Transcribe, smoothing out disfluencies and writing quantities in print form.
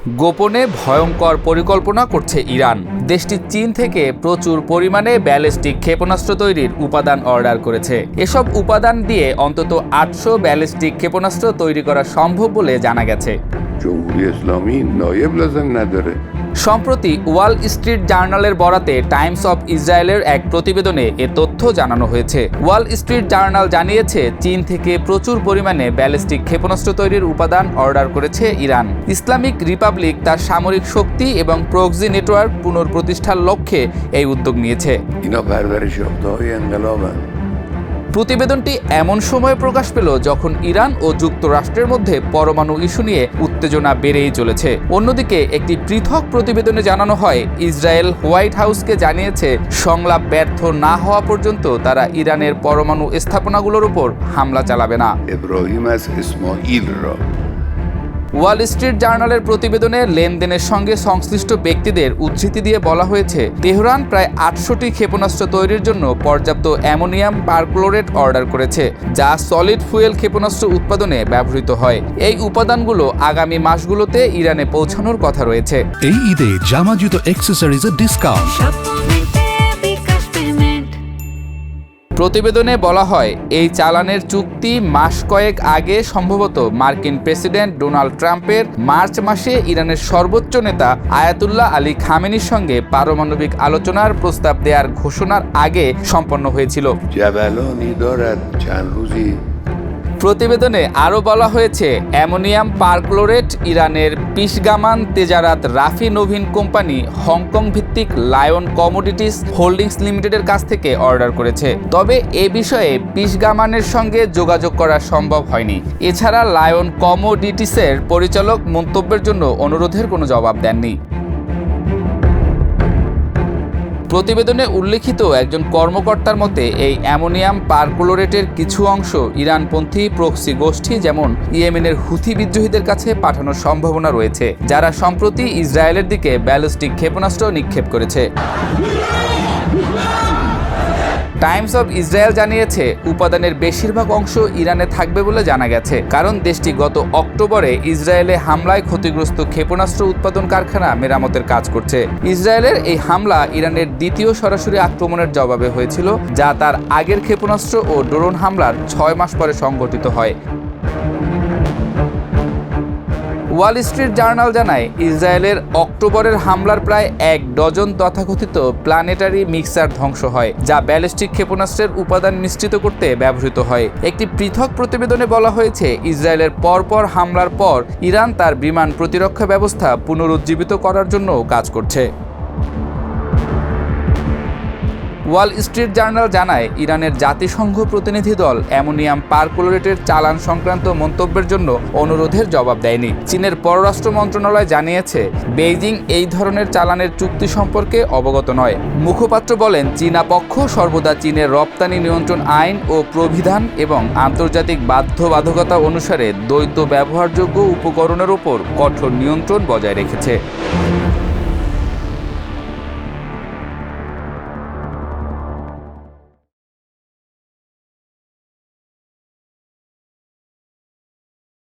গোপনে ভয়ঙ্কর পরিকল্পনা করছে ইরান। দেশটি চীন থেকে প্রচুর পরিমাণে ব্যালিস্টিক ক্ষেপণাস্ত্র তৈরির উপাদান অর্ডার করেছে। এসব উপাদান দিয়ে অন্তত 800 ব্যালিস্টিক ক্ষেপণাস্ত্র তৈরি করা সম্ভব বলে জানা গেছে। সম্প্রতি ওয়াল স্ট্রিট জার্নালের বরাতে টাইমস অফ ইসরায়েলের এক প্রতিবেদনে এ তথ্য জানানো হয়েছে। ওয়াল স্ট্রিট জার্নাল জানিয়েছে, চীন থেকে প্রচুর পরিমাণে ব্যালিস্টিক ক্ষেপণাস্ত্র তৈরির উপাদান অর্ডার করেছে ইরান। ইসলামিক রিপাবলিক তার সামরিক শক্তি এবং প্রক্সি নেটওয়ার্ক পুনঃপ্রতিষ্ঠার লক্ষ্যে এই উদ্যোগ নিয়েছে। প্রতিবেদনটি এমন সময় প্রকাশ পেল যখন ইরান ও যুক্তরাষ্ট্রের মধ্যে পরমাণু ইস্যু নিয়ে উত্তেজনা বেড়েই চলেছে। অন্যদিকে একটি পৃথক প্রতিবেদনে জানানো হয়, ইসরায়েল হোয়াইট হাউসকে জানিয়েছে সংলাপ ব্যর্থ না হওয়া পর্যন্ত তারা ইরানের পরমাণু স্থাপনাগুলোর উপর হামলা চালাবে না। ওয়াল স্ট্রিট জার্নালের প্রতিবেদনে লেনদেনের সঙ্গে সংশ্লিষ্ট ব্যক্তিদের উদ্ধৃতি দিয়ে বলা হয়েছে, তেহরান প্রায় 800টি ক্ষেপণাস্ত্র তৈরির জন্য পর্যাপ্ত অ্যামোনিয়াম পারক্লোরেট অর্ডার করেছে, যা সলিড ফুয়েল ক্ষেপণাস্ত্র উৎপাদনে ব্যবহৃত হয়। এই উপাদানগুলো আগামী মাসগুলোতে ইরানে পৌঁছানোর কথা রয়েছে। এই ঈদে জামা জুতো অ্যাক্সেসরিজের ডিসকাউন্ট। প্রতিবেদনে বলা হয়, এই চালানের চুক্তি মাস কয়েক আগে সম্ভবত মার্কিন প্রেসিডেন্ট ডোনাল্ড ট্রাম্পের মার্চ মাসে ইরানের সর্বোচ্চ নেতা আয়াতুল্লাহ আলী খামেনির সঙ্গে পারমাণবিক আলোচনার প্রস্তাব দেওয়ার ঘোষণার আগে সম্পন্ন হয়েছিল। প্রতিবেদনে আরও বলা হয়েছে, অ্যামোনিয়াম পারক্লোরেট ইরানের পিশগামান তেজারাত রাফি নভিন কোম্পানি হংকং ভিত্তিক লায়ন কমোডিটিস হোল্ডিংস লিমিটেডের কাছ থেকে অর্ডার করেছে। তবে এ বিষয়ে পিশগামানের সঙ্গে যোগাযোগ করা সম্ভব হয়নি। এছাড়া লায়ন কমোডিটিসের পরিচালক মন্তব্যের জন্য অনুরোধের কোনো জবাব দেননি। প্রতিবেদনে উল্লেখিত একজন কর্মকর্তার মতে, এই অ্যামোনিয়াম পারক্লোরেটের কিছু অংশ ইরানপন্থী প্রক্সি গোষ্ঠী যেমন ইয়েমেনের হুথি বিদ্রোহীদের কাছে পাঠানোর সম্ভাবনা রয়েছে, যারা সম্প্রতি ইসরায়েলের দিকে ব্যালিস্টিক ক্ষেপণাস্ত্র নিক্ষেপ করেছে। টাইমস অফ ইসরায়েল জানিয়েছে, উপাদানের বেশিরভাগ অংশ ইরানে থাকবে বলে জানা গেছে, কারণ দেশটি গত অক্টোবরে ইসরায়েলে হামলায় ক্ষতিগ্রস্ত ক্ষেপণাস্ত্র উৎপাদন কারখানা মেরামতের কাজ করছে। ইসরায়েলের এই হামলা ইরানের দ্বিতীয় সরাসরি আক্রমণের জবাবে হয়েছিল, যা তার আগের ক্ষেপণাস্ত্র ও ড্রোন হামলার 6 মাস পরে সংঘটিত হয়। ওয়াল স্ট্রিট জার্নাল জানায়, ইসরায়েলের অক্টোবরের হামলার প্রায় 1 ডজন তথাকথিত প্ল্যানেটারি মিক্সার ধ্বংস হয়, যা ব্যালিস্টিক ক্ষেপণাস্ত্রের উপাদান মিশ্রিত করতে ব্যবহৃত হয়। একটি পৃথক প্রতিবেদনে বলা হয়েছে, ইসরায়েলের পরপর হামলার পর ইরান তার বিমান প্রতিরক্ষা ব্যবস্থা পুনরুজ্জীবিত করার জন্য কাজ করছে। ওয়াল স্ট্রিট জার্নাল জানায়, ইরানের জাতিসংঘ প্রতিনিধি দল অ্যামোনিয়াম পারক্লোরেটের চালান সংক্রান্ত মন্তব্যের জন্য অনুরোধের জবাব দেয়নি। চীনের পররাষ্ট্র মন্ত্রণালয় জানিয়েছে, বেইজিং এই ধরনের চালানের চুক্তি সম্পর্কে অবগত নয়। মুখপাত্র বলেন, চীনা পক্ষ সর্বদা চীনের রপ্তানি নিয়ন্ত্রণ আইন ও প্রবিধান এবং আন্তর্জাতিক বাধ্যবাধকতা অনুসারে দ্বৈত ব্যবহারযোগ্য উপকরণের উপর কঠোর নিয়ন্ত্রণ বজায় রেখেছে।